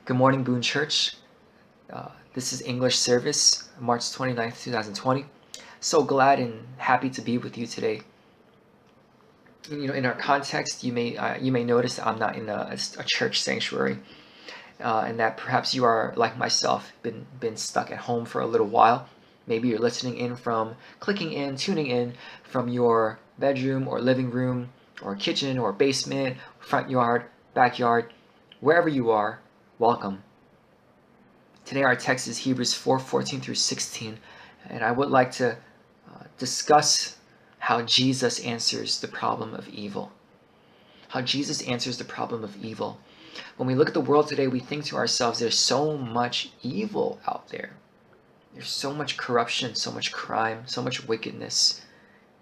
Good morning, Boone Church. This is English service, March 29th, 2020. So glad and happy to be with you today. In our context, you may notice that I'm not in a church sanctuary, and that perhaps you are like myself, been stuck at home for a little while. Maybe you're clicking in, tuning in from your bedroom or living room or kitchen or basement, front yard, backyard, wherever you are. Welcome. Today our text is Hebrews 4:14 through 16, and I would like to discuss how Jesus answers the problem of evil. How Jesus answers the problem of evil. When we look at the world today, we think to ourselves, there's so much evil out there. There's so much corruption, so much crime, so much wickedness.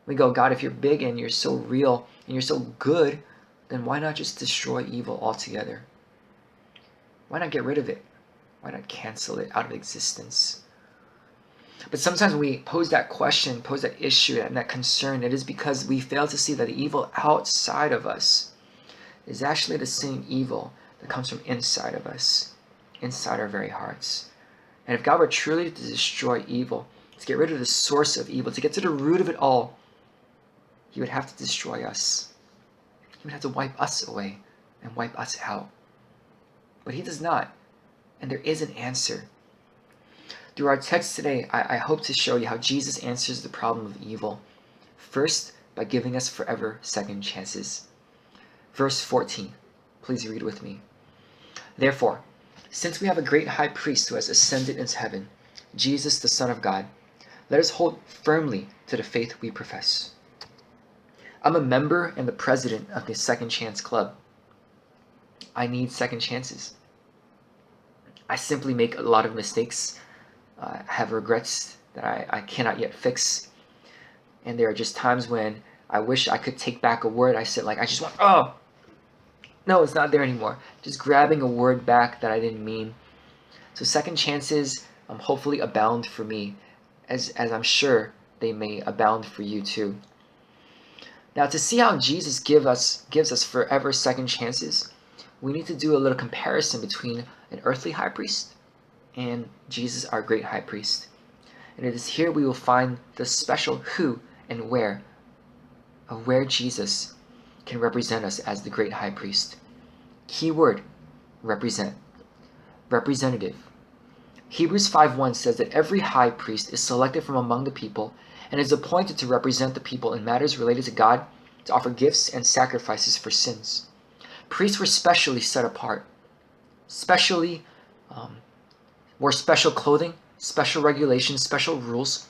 We go, God, if you're big and you're so real and you're so good, then why not just destroy evil altogether? Why not get rid of it? Why not cancel it out of existence? But sometimes when we pose that question, pose that issue and that concern, it is because we fail to see that the evil outside of us is actually the same evil that comes from inside of us, inside our very hearts. And if God were truly to destroy evil, to get rid of the source of evil, to get to the root of it all, He would have to destroy us. He would have to wipe us away and wipe us out. But He does not. And there is an answer. Through our text today, I hope to show you how Jesus answers the problem of evil. First, by giving us forever second chances. Verse 14. Please read with me. Therefore, since we have a great high priest who has ascended into heaven, Jesus the Son of God, let us hold firmly to the faith we profess. I'm a member and the president of the Second Chance Club. I need second chances. I simply make a lot of mistakes. I have regrets that I cannot yet fix. And there are just times when I wish I could take back a word I said, like, I just want, oh, no, it's not there anymore. Just grabbing a word back that I didn't mean. So second chances hopefully abound for me, as I'm sure they may abound for you too. Now, to see how Jesus gives us forever second chances, we need to do a little comparison between an earthly high priest and Jesus, our great high priest. And it is here we will find the special who and where of where Jesus can represent us as the great high priest. Key word, represent. Representative. Hebrews 5:1 says that every high priest is selected from among the people and is appointed to represent the people in matters related to God, to offer gifts and sacrifices for sins. Priests were specially set apart, wore special clothing, special regulations, special rules,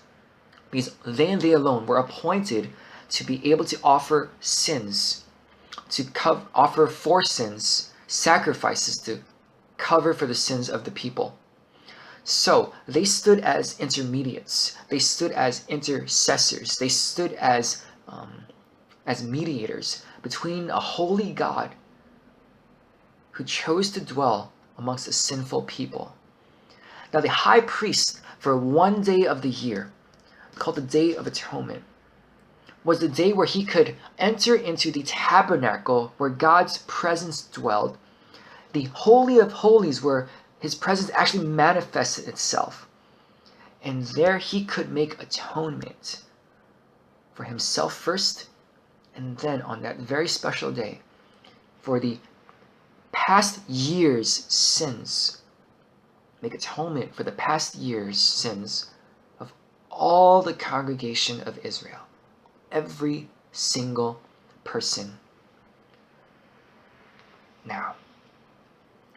because they and they alone were appointed to be able to offer sins, to offer for sins, sacrifices to cover for the sins of the people. So they stood as intermediates, they stood as intercessors, they stood as mediators between a holy God who chose to dwell amongst a sinful people. Now the high priest, for one day of the year, called the Day of Atonement, was the day where he could enter into the tabernacle where God's presence dwelled, the Holy of Holies where His presence actually manifested itself. And there he could make atonement for himself first, and then on that very special day, for the past year's sins. Make atonement for the past year's sins of all the congregation of Israel. Every single person. Now,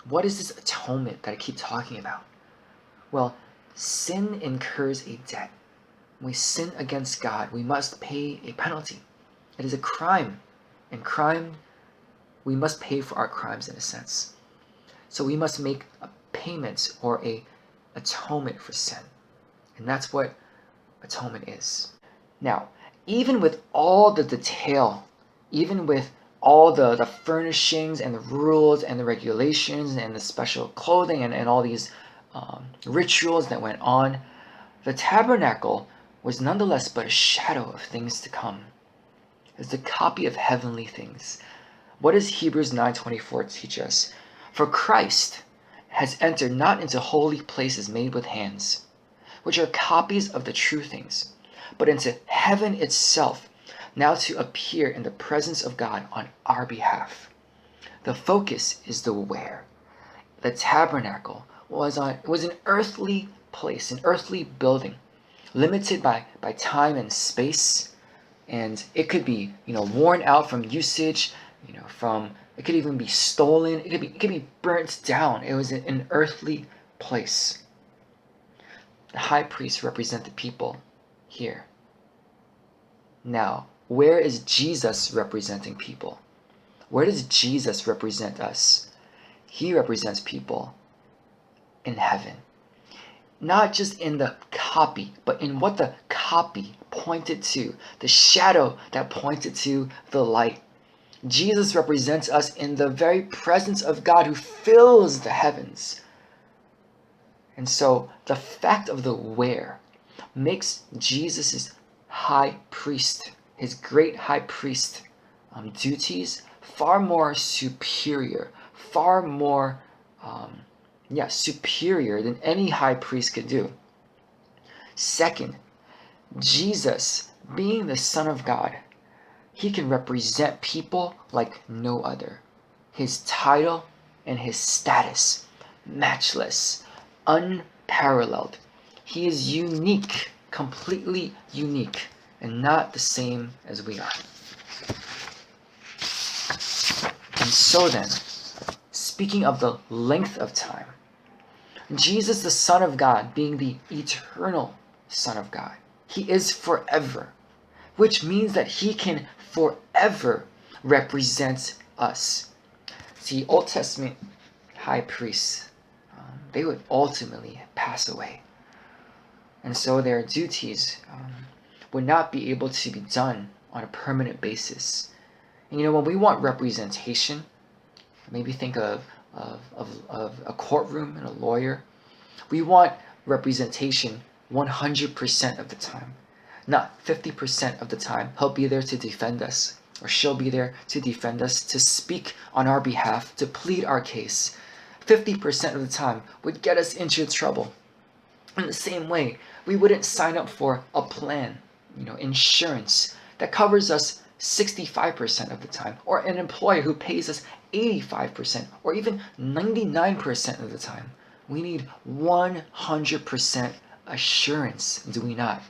what is this atonement that I keep talking about? Well, sin incurs a debt. When we sin against God, we must pay a penalty. It is a crime. And crime, we must pay for our crimes in a sense. So we must make a payment or a atonement for sin. And that's what atonement is. Now, even with all the detail, even with all the furnishings and the rules and the regulations and the special clothing and all these rituals that went on, the tabernacle was nonetheless but a shadow of things to come. It's a copy of heavenly things. What does Hebrews 9:24 teach us? For Christ has entered not into holy places made with hands, which are copies of the true things, but into heaven itself, now to appear in the presence of God on our behalf. The focus is the where. The tabernacle was an earthly place, an earthly building, limited by time and space, and it could be worn out from usage, it could even be stolen, it could be burnt down. It was an earthly place. The high priest represent the people here. Now, where is Jesus representing people? Where does Jesus represent us? He represents people in heaven. Not just in the copy, but in what the copy pointed to, the shadow that pointed to the light. Jesus represents us in the very presence of God who fills the heavens. And so the fact of the where makes Jesus' high priest, his great high priest duties, far more superior, far more superior than any high priest could do. Second, Jesus, being the Son of God, he can represent people like no other. His title and his status, matchless, unparalleled. He is unique, completely unique, and not the same as we are. And so then, speaking of the length of time, Jesus, the Son of God, being the eternal Son of God, he is forever, which means that he can forever represent us. See, Old Testament high priests, they would ultimately pass away. And so their duties would not be able to be done on a permanent basis. And when we want representation, maybe think of a courtroom and a lawyer. We want representation 100% of the time, not 50% of the time. He'll be there to defend us, or she'll be there to defend us, to speak on our behalf, to plead our case. 50% of the time would get us into trouble. In the same way, we wouldn't sign up for a plan, insurance that covers us 65% of the time, or an employer who pays us 85% or even 99% of the time. We need 100% assurance, do we not?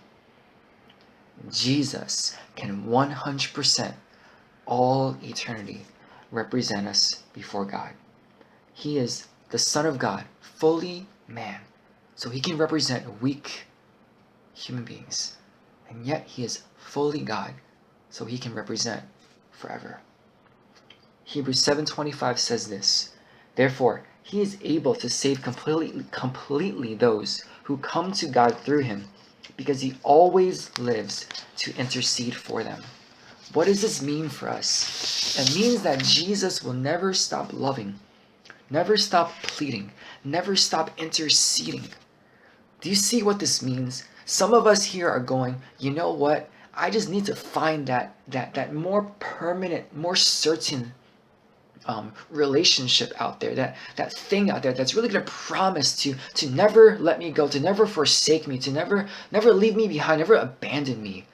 Jesus can 100% all eternity represent us before God. He is the Son of God, fully man, so he can represent weak human beings, and yet he is fully God, so he can represent forever. Hebrews 7:25 says this, therefore he is able to save completely those who come to God through him, because he always lives to intercede for them. What does this mean for us? It means that Jesus will never stop loving, never stop pleading, never stop interceding. Do you see what this means? Some of us here are going, you know what? I just need to find that more permanent, more certain relationship out there, that thing out there that's really going to promise to never let me go, to never forsake me, to never leave me behind, never abandon me.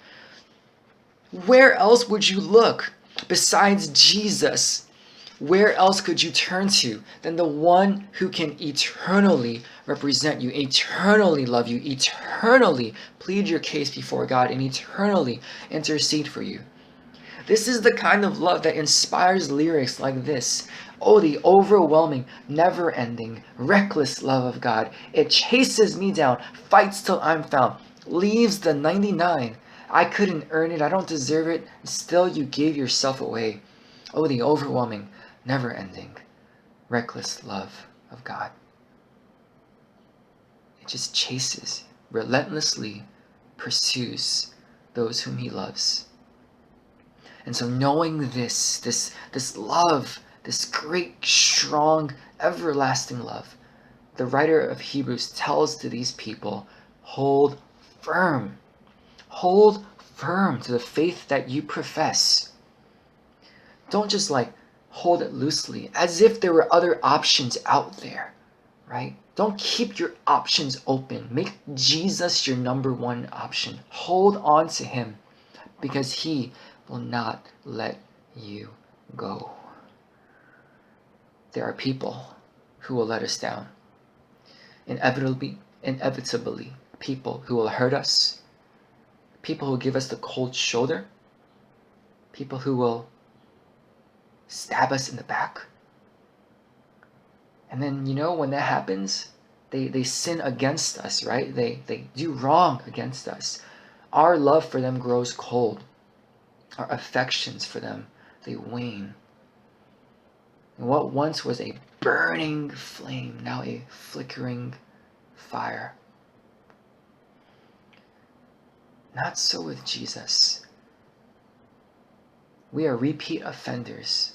Where else would you look besides Jesus? Where else could you turn to than the one who can eternally represent you, eternally love you, eternally plead your case before God, and eternally intercede for you? This is the kind of love that inspires lyrics like this. Oh, the overwhelming, never-ending, reckless love of God. It chases me down, fights till I'm found, leaves the 99. I couldn't earn it, I don't deserve it, still you gave yourself away. Oh, the overwhelming, never-ending, reckless love of God. It just chases, relentlessly pursues those whom he loves. And so knowing this love, this great, strong, everlasting love, the writer of Hebrews tells to these people, hold firm to the faith that you profess. Don't just hold it loosely, as if there were other options out there. right? Don't keep your options open. Make Jesus your number one option. Hold on to him because he will not let you go. There are people who will let us down. Inevitably, people who will hurt us, people who give us the cold shoulder, people who will stab us in the back. And then, when that happens, they sin against us, right? They do wrong against us. Our love for them grows cold. Our affections for them, they wane. And what once was a burning flame, now a flickering fire. Not so with Jesus. We are repeat offenders,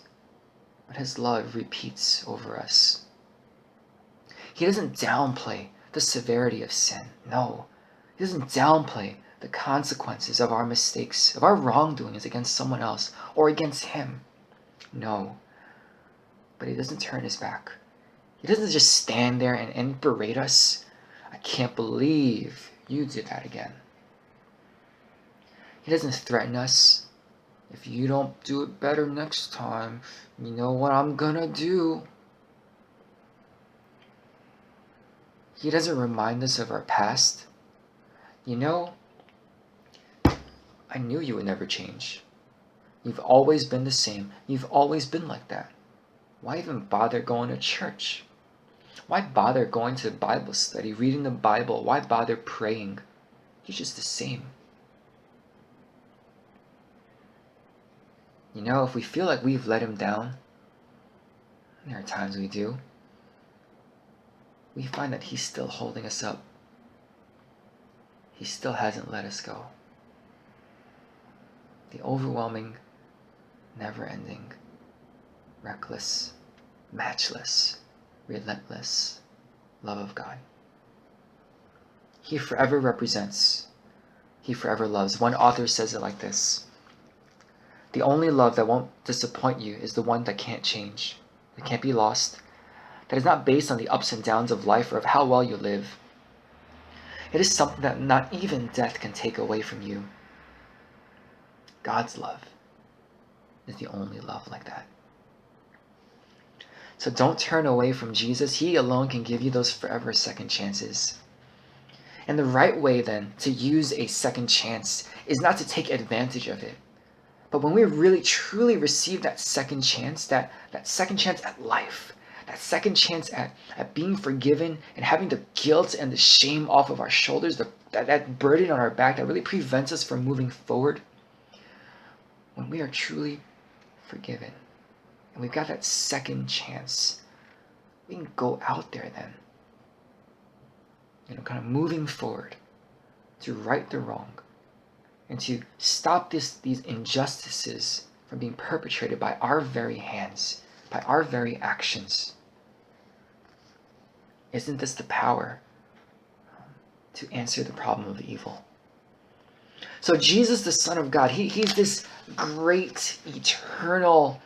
but his love repeats over us. He doesn't downplay the severity of sin. No, he doesn't downplay the consequences of our mistakes, of our wrongdoings against someone else or against him. No, but he doesn't turn his back. He doesn't just stand there and berate us. I can't believe you did that again. He doesn't threaten us. If you don't do it better next time, you know what I'm gonna do. He doesn't remind us of our past. I knew you would never change. You've always been the same. You've always been like that. Why even bother going to church? Why bother going to Bible study, reading the Bible? Why bother praying? You're just the same. If we feel like we've let him down, and there are times we do, we find that he's still holding us up. He still hasn't let us go. The overwhelming, never-ending, reckless, matchless, relentless love of God. He forever represents. He forever loves. One author says it like this: the only love that won't disappoint you is the one that can't change, that can't be lost, that is not based on the ups and downs of life or of how well you live. It is something that not even death can take away from you. God's love is the only love like that. So don't turn away from Jesus. He alone can give you those forever second chances. And the right way then to use a second chance is not to take advantage of it. But when we really truly receive that second chance, that second chance at life, that second chance at being forgiven and having the guilt and the shame off of our shoulders, that burden on our back that really prevents us from moving forward, when we are truly forgiven and we've got that second chance, we can go out there then, kind of moving forward to right the wrong and to stop these injustices from being perpetrated by our very hands, by our very actions. Isn't this the power to answer the problem of evil? So Jesus, the Son of God, he's this great, eternal,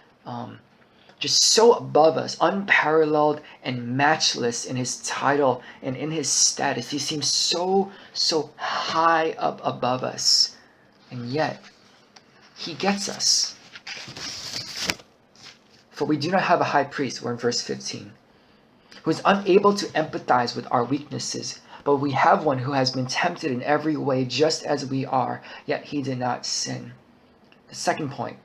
just so above us, unparalleled and matchless in his title and in his status. He seems so high up above us. And yet, he gets us. For we do not have a high priest, we're in verse 15, who is unable to empathize with our weaknesses, but we have one who has been tempted in every way just as we are, yet he did not sin. The second point,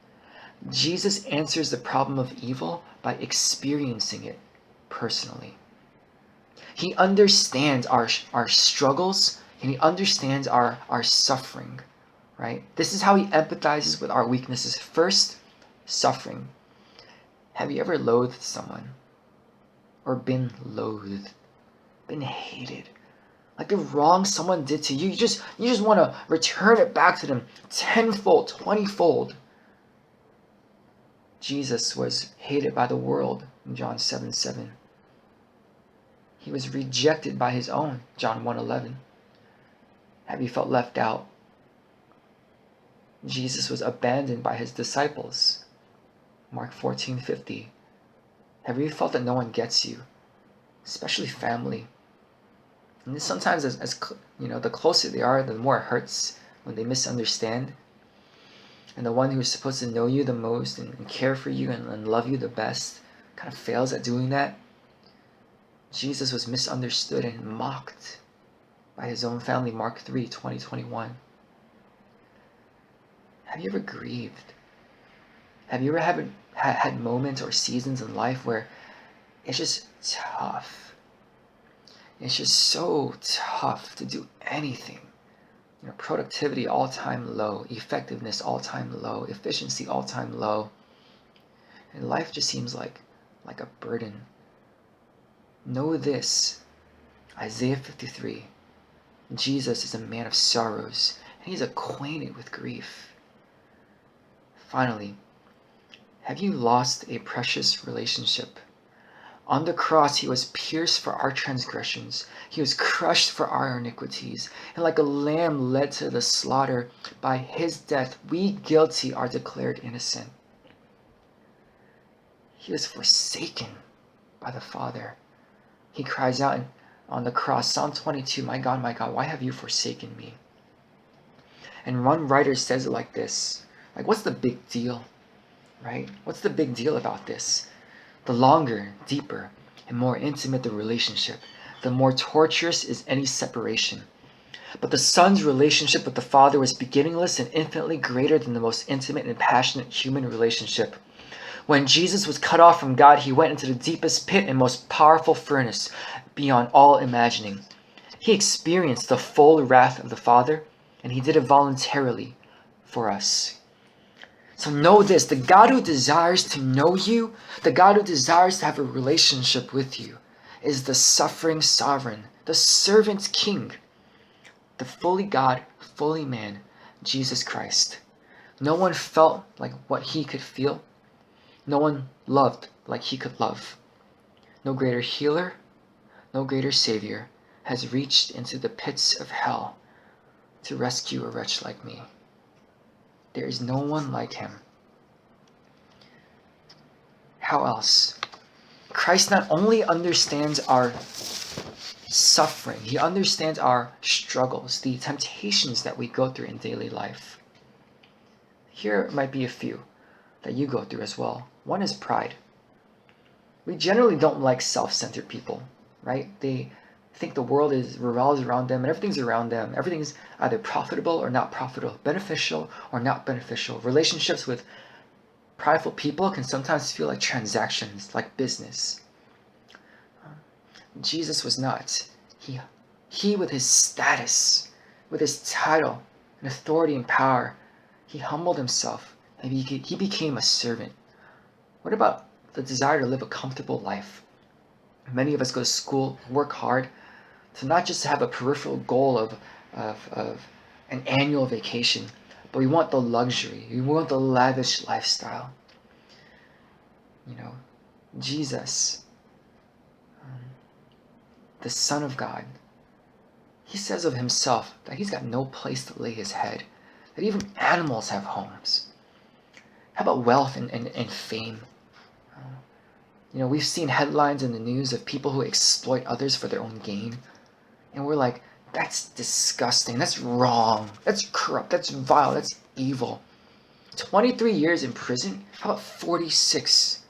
Jesus answers the problem of evil by experiencing it personally. He understands our struggles, and he understands our suffering, right? This is how he empathizes with our weaknesses. First, suffering. Have you ever loathed someone? Or been loathed? Been hated? Like the wrong someone did to you, you just want to return it back to them tenfold, 20-fold. Jesus was hated by the world in John 7:7. He was rejected by his own, John 1:11. Have you felt left out? Jesus was abandoned by his disciples, Mark 14:50. Have you felt that no one gets you? especially family. And sometimes, the closer they are, the more it hurts when they misunderstand. And the one who's supposed to know you the most and care for you and love you the best kind of fails at doing that. Jesus was misunderstood and mocked by his own family. Mark 3, 20-21. Have you ever grieved? Have you ever had moments or seasons in life where it's just tough? It's just so tough to do anything. Productivity all-time low, effectiveness all-time low, efficiency all-time low. And life just seems like a burden. Know this, Isaiah 53. Jesus is a man of sorrows, and he's acquainted with grief. Finally, have you lost a precious relationship? On the cross, he was pierced for our transgressions. He was crushed for our iniquities. And like a lamb led to the slaughter, by his death, we guilty are declared innocent. He was forsaken by the Father. He cries out on the cross, Psalm 22, my God, why have you forsaken me? And one writer says it like this, what's the big deal, right? What's the big deal about this? The longer, deeper, and more intimate the relationship, the more torturous is any separation. But the Son's relationship with the Father was beginningless and infinitely greater than the most intimate and passionate human relationship. When Jesus was cut off from God, he went into the deepest pit and most powerful furnace beyond all imagining. He experienced the full wrath of the Father, and he did it voluntarily for us. So know this, the God who desires to know you, the God who desires to have a relationship with you, is the suffering sovereign, the servant king, the fully God, fully man, Jesus Christ. No one felt like what he could feel. No one loved like he could love. No greater healer, no greater savior has reached into the pits of hell to rescue a wretch like me. There is no one like him. How else? Christ not only understands our suffering, he understands our struggles, the temptations that we go through in daily life. Here might be a few that you go through as well. One is pride. We generally don't like self-centered people, right? They think the world revolves around them and everything's around them. Everything's either profitable or not profitable, beneficial or not beneficial. Relationships with prideful people can sometimes feel like transactions, like business. Jesus was not. He with his status, with his title and authority and power, he humbled himself and he became a servant. What about the desire to live a comfortable life? Many of us go to school, work hard, to not just have a peripheral goal of an annual vacation, but we want the luxury, we want the lavish lifestyle. Jesus, the Son of God, he says of himself that he's got no place to lay his head, that even animals have homes. How about wealth and fame? We've seen headlines in the news of people who exploit others for their own gain. And we're like, that's disgusting, that's wrong, that's corrupt, that's vile, that's evil. 23 years in prison? How about 46?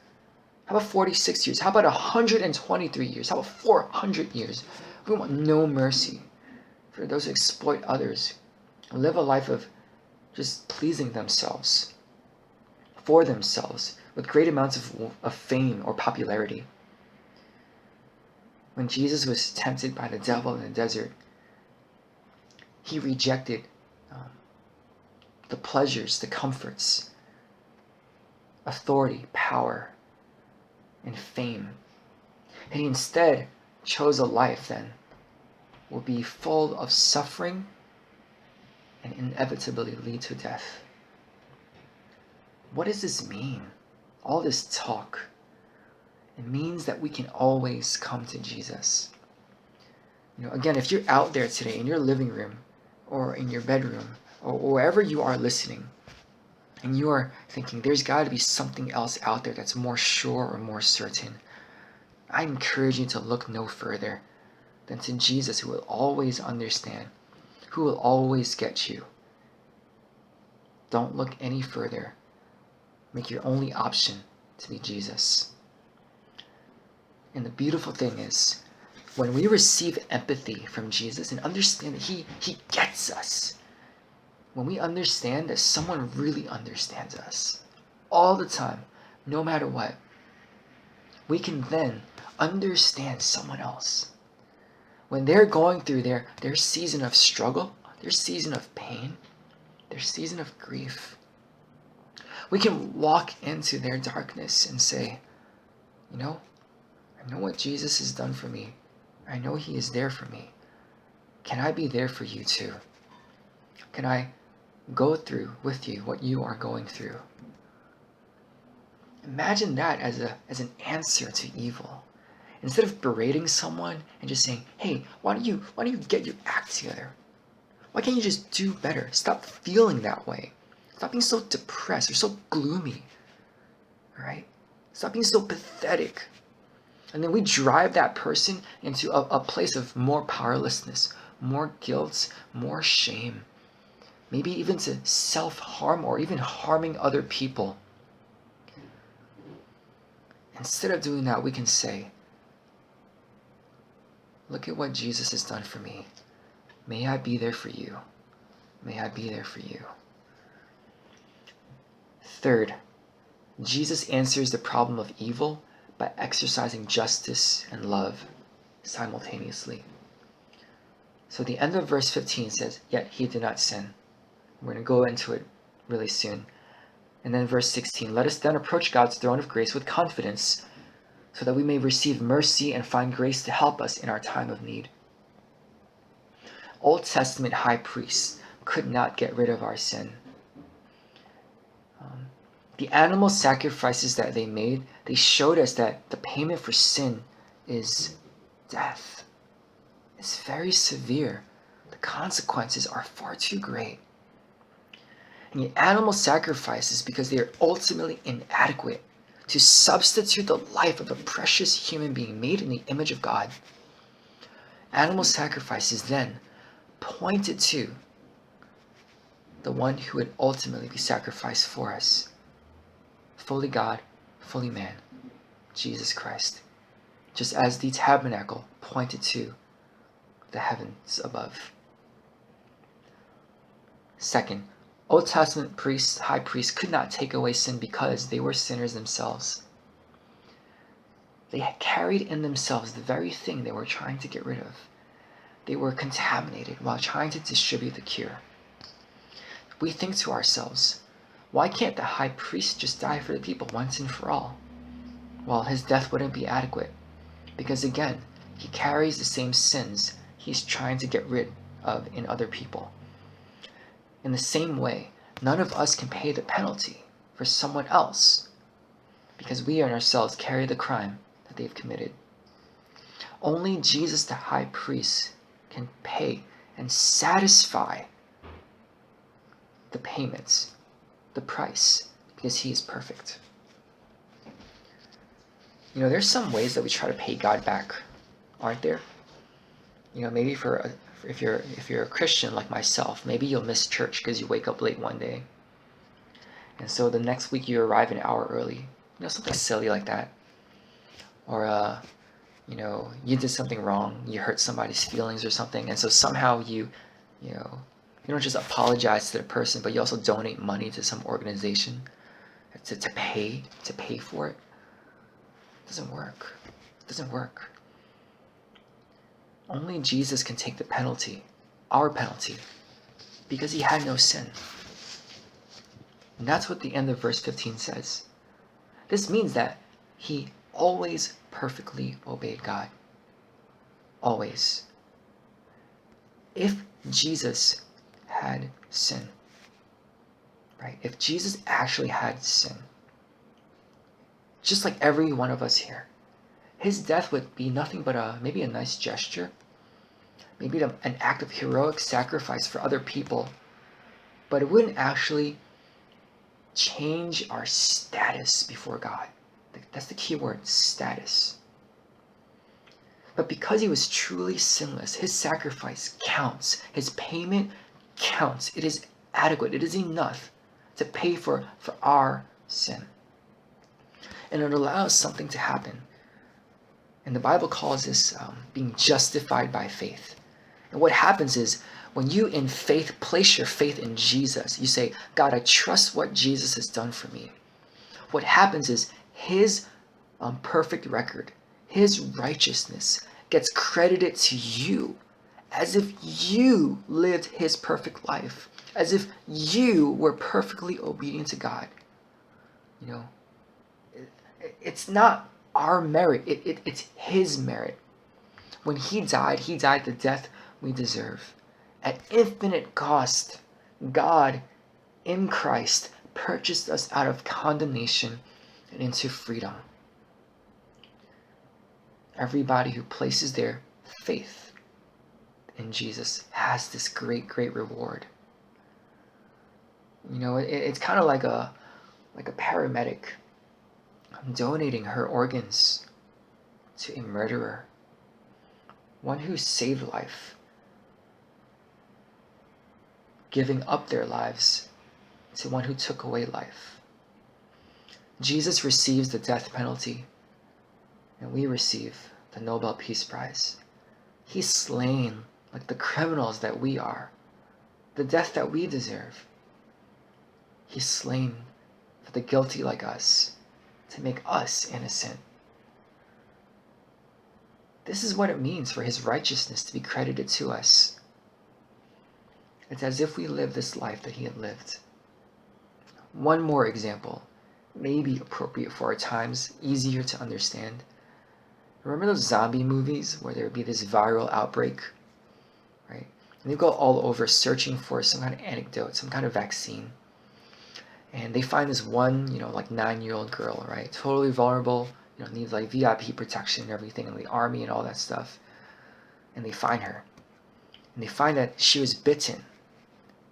How about 46 years? How about 123 years? How about 400 years? We want no mercy for those who exploit others and live a life of just pleasing themselves, for themselves, with great amounts of fame or popularity. When Jesus was tempted by the devil in the desert, he rejected the pleasures, the comforts, authority, power, and fame. And he instead chose a life then will be full of suffering and inevitably lead to death. What does this mean? All this talk. It means that we can always come to Jesus. Again, if you're out there today in your living room or in your bedroom or wherever you are listening, and you are thinking there's got to be something else out there that's more sure or more certain, I encourage you to look no further than to Jesus, who will always understand, who will always get you. Don't look any further. Make your only option to be Jesus. And the beautiful thing is, when we receive empathy from Jesus and understand that He gets us, when we understand that someone really understands us all the time, no matter what, we can then understand someone else. When they're going through their season of struggle, their season of pain, their season of grief, we can walk into their darkness and say, I know what Jesus has done for me. I know He is there for me. Can I be there for you too? Can I go through with you what you are going through? Imagine that as an answer to evil. Instead of berating someone and just saying, hey, why don't you get your act together? Why can't you just do better? Stop feeling that way. Stop being so depressed or so gloomy. All right? Stop being so pathetic. And then we drive that person into a place of more powerlessness, more guilt, more shame. Maybe even to self-harm or even harming other people. Instead of doing that, we can say, look at what Jesus has done for me. May I be there for you. May I be there for you. Third, Jesus answers the problem of evil by exercising justice and love simultaneously. So the end of verse 15 says, yet he did not sin. We're going to go into it really soon. And then verse 16, let us then approach God's throne of grace with confidence so that we may receive mercy and find grace to help us in our time of need. Old Testament high priests could not get rid of our sin. The animal sacrifices that they made, they showed us that the payment for sin is death. It's very severe. The consequences are far too great. And the animal sacrifices, because they are ultimately inadequate to substitute the life of a precious human being made in the image of God. Animal sacrifices then pointed to the one who would ultimately be sacrificed for us. Fully God, fully man, Jesus Christ. Just as the tabernacle pointed to the heavens above. Second, Old Testament priests, high priests, could not take away sin because they were sinners themselves. They had carried in themselves the very thing they were trying to get rid of. They were contaminated while trying to distribute the cure. We think to ourselves, why can't the high priest just die for the people once and for all? Well, his death wouldn't be adequate. Because again, he carries the same sins he's trying to get rid of in other people. In the same way, none of us can pay the penalty for someone else because we in ourselves carry the crime that they've committed. Only Jesus, the high priest, can pay and satisfy the payments, the price, because he is perfect. There's some ways that we try to pay God back, aren't there? Maybe if you're a Christian like myself, maybe you'll miss church because you wake up late one day. And so the next week you arrive an hour early. Something silly like that. Or, you did something wrong. You hurt somebody's feelings or something. And so somehow you don't just apologize to the person, but you also donate money to some organization to pay for it. It doesn't work. It doesn't work. Only Jesus can take the penalty, our penalty, because he had no sin. And that's what the end of verse 15 says. This means that he always perfectly obeyed God. Always. If Jesus had sin, right? If Jesus actually had sin, just like every one of us here, his death would be nothing but maybe a nice gesture, maybe an act of heroic sacrifice for other people, but it wouldn't actually change our status before God. That's the key word, status. But because he was truly sinless, his sacrifice counts. His payment counts. It is adequate. It is enough to pay for our sin. And it allows something to happen. And the Bible calls this being justified by faith. And what happens is, when you in faith place your faith in Jesus, you say, God, I trust what Jesus has done for me. What happens is his perfect record, his righteousness gets credited to you as if you lived his perfect life, as if you were perfectly obedient to God. You know, it's not our merit, it's his merit. When he died the death we deserve. At infinite cost, God in Christ purchased us out of condemnation and into freedom. Everybody who places their faith in Jesus has this great, great reward. You know, it's kind of like a paramedic donating her organs to a murderer, one who saved life, giving up their lives to one who took away life. Jesus receives the death penalty, and we receive the Nobel Peace Prize. He's slain like the criminals that we are, the death that we deserve. He's slain for the guilty like us, to make us innocent. This is what it means for his righteousness to be credited to us. It's as if we live this life that he had lived. One more example, maybe appropriate for our times, easier to understand. Remember those zombie movies where there would be this viral outbreak, right? And they go all over searching for some kind of antidote, some kind of vaccine. And they find this one, like 9-year-old girl, right? Totally vulnerable, needs like VIP protection and everything, and the army and all that stuff. And they find her. And they find that she was bitten,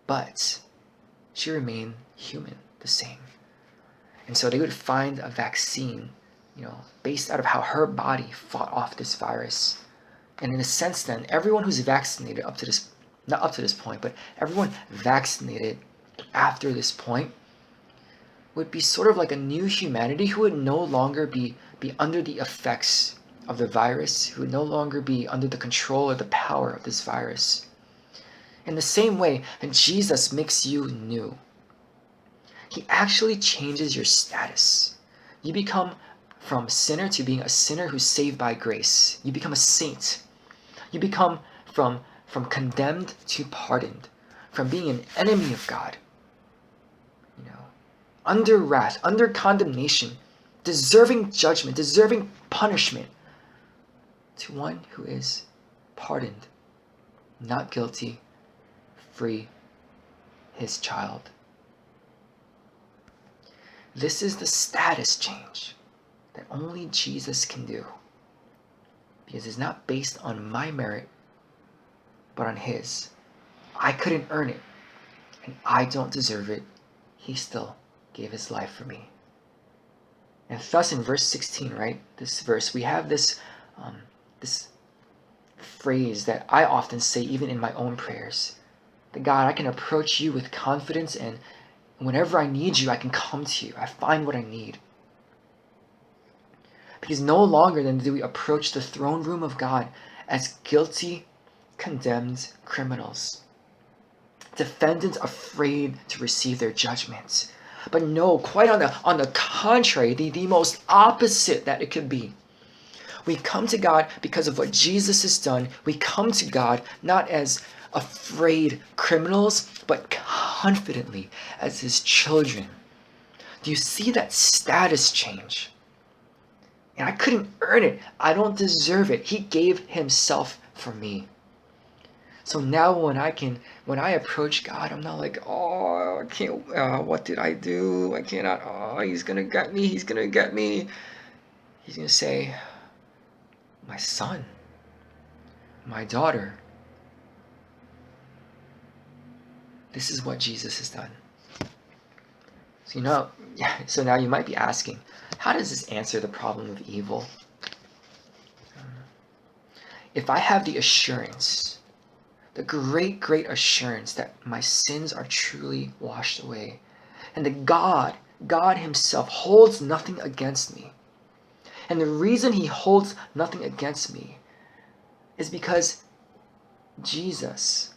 but she remained human, the same. And so they would find a vaccine, based out of how her body fought off this virus. And in a sense then, everyone who's vaccinated not up to this point, but everyone vaccinated after this point would be sort of like a new humanity who would no longer be under the effects of the virus, who would no longer be under the control or the power of this virus. In the same way, Jesus makes you new. He actually changes your status. You become from sinner to being a sinner who's saved by grace. You become a saint. You become from condemned to pardoned, from being an enemy of God, under wrath, under condemnation, deserving judgment, deserving punishment, to one who is pardoned, not guilty, free, his child. This is the status change that only Jesus can do, because it's not based on my merit, but on his. I couldn't earn it, and I don't deserve it. He still gave his life for me. And thus in verse 16, right, this verse, we have this phrase that I often say even in my own prayers, that God, I can approach you with confidence, and whenever I need you, I can come to you. I find what I need. Because no longer then do we approach the throne room of God as guilty, condemned criminals, defendants afraid to receive their judgments. But no, quite on the contrary, the most opposite that it could be. We come to God because of what Jesus has done. We come to God not as afraid criminals, but confidently as his children. Do you see that status change? And I couldn't earn it. I don't deserve it. He gave himself for me. So now when I approach God, I'm not like, oh, I can't, what did I do? I cannot, oh, he's going to get me. He's going to get me. He's going to say, my son, my daughter. This is what Jesus has done. So now you might be asking, how does this answer the problem of evil? if I have the assurance, the great, great assurance that my sins are truly washed away, and that God himself holds nothing against me. And the reason he holds nothing against me is because Jesus,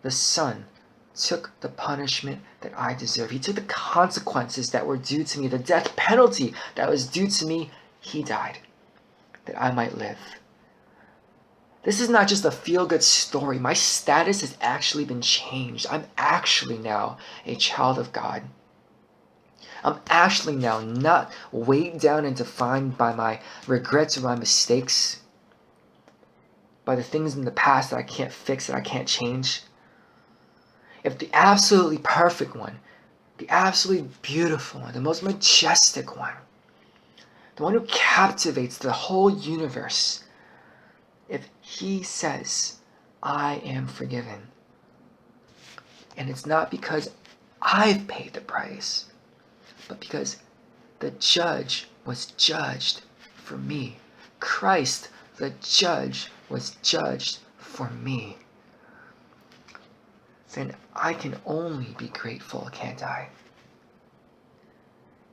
the Son, took the punishment that I deserve. He took the consequences that were due to me, the death penalty that was due to me. He died that I might live. This is not just a feel-good story. My status has actually been changed. I'm actually now a child of God. I'm actually now not weighed down and defined by my regrets or my mistakes, by the things in the past that I can't fix, that I can't change. If the absolutely perfect one, the absolutely beautiful one, the most majestic one, the one who captivates the whole universe, if he says, I am forgiven, and it's not because I've paid the price, but because the judge was judged for me. Christ, the judge, was judged for me. Then I can only be grateful, can't I?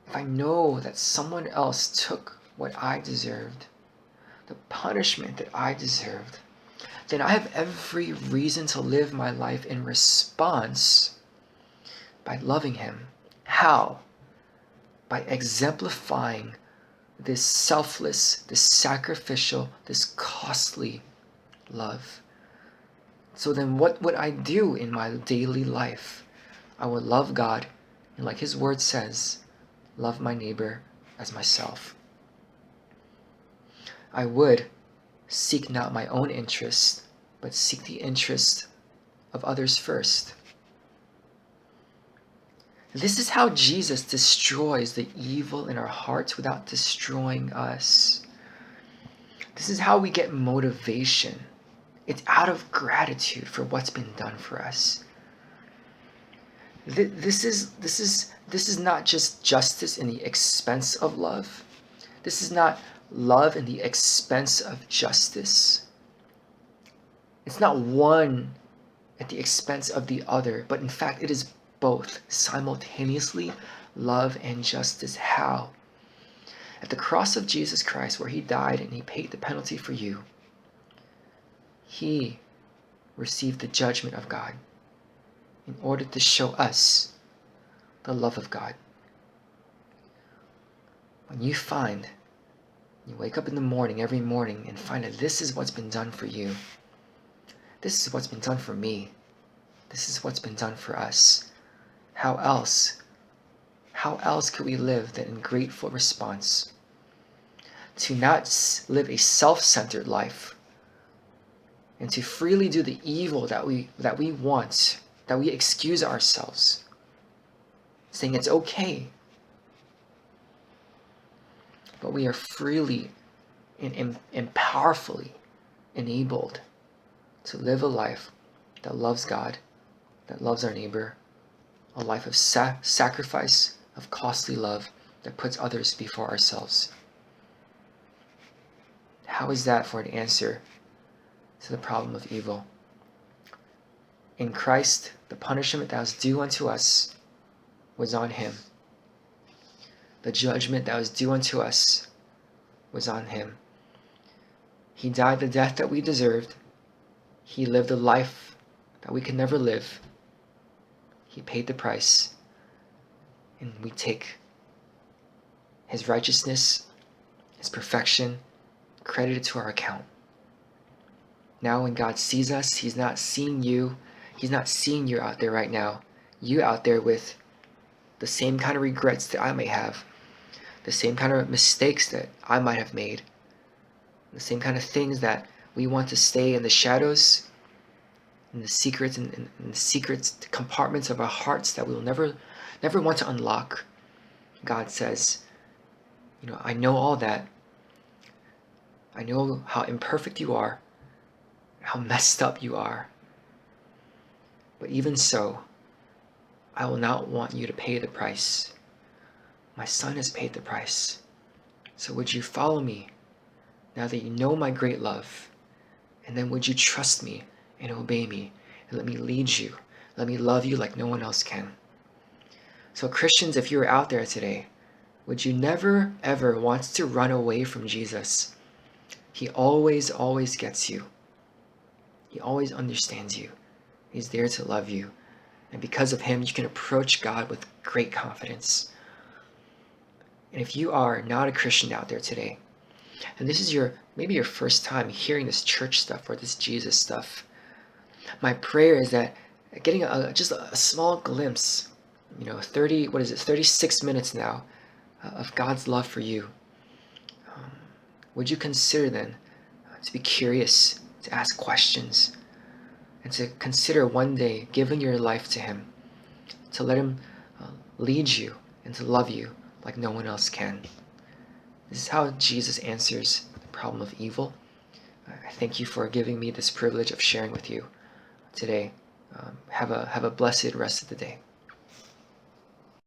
If I know that someone else took what I deserved, the punishment that I deserved, then I have every reason to live my life in response by loving him. How? By exemplifying this selfless, this sacrificial, this costly love. So then what would I do in my daily life? I would love God, and like his word says, love my neighbor as myself. I would seek not my own interest, but seek the interest of others first. This is how Jesus destroys the evil in our hearts without destroying us. This is how we get motivation. It's out of gratitude for what's been done for us. This is not just justice in the expense of love. This is not love in the expense of justice. It's not one at the expense of the other, but in fact it is both simultaneously, love and justice. How? At the cross of Jesus Christ, where he died and he paid the penalty for you, he received the judgment of God in order to show us the love of God. When you wake up in the morning, every morning, and find that this is what's been done for you, this is what's been done for me, this is what's been done for us, how else could we live than in grateful response? To not live a self-centered life, and to freely do the evil that we want, that we excuse ourselves, saying it's okay. But we are freely and powerfully enabled to live a life that loves God, that loves our neighbor, a life of sacrifice, of costly love that puts others before ourselves. How is that for an answer to the problem of evil? In Christ, the punishment that was due unto us was on him. The judgment that was due unto us was on him. He died the death that we deserved. He lived a life that we could never live. He paid the price. And we take his righteousness, his perfection, credited to our account. Now when God sees us, he's not seeing you. He's not seeing you out there right now. You out there with the same kind of regrets that I may have, the same kind of mistakes that I might have made, the same kind of things that we want to stay in the shadows, in the secrets, in the secrets compartments of our hearts that we will never want to unlock. God says, I know all that. I know how imperfect you are, how messed up you are. But even so, I will not want you to pay the price. My Son has paid the price. So would you follow me now that you know my great love? And then would you trust me and obey me and let me lead you? Let me love you like no one else can. So Christians, if you're out there today, would you never ever want to run away from Jesus? He always, always gets you. He always understands you. He's there to love you. And because of him, you can approach God with great confidence. And if you are not a Christian out there today, and this is maybe your first time hearing this church stuff or this Jesus stuff, my prayer is that getting just a small glimpse, 36 minutes now of God's love for you, would you consider then to be curious, to ask questions, and to consider one day giving your life to him, to let him lead you and to love you like no one else can. This is how Jesus answers the problem of evil. I thank you for giving me this privilege of sharing with you today. Have a blessed rest of the day.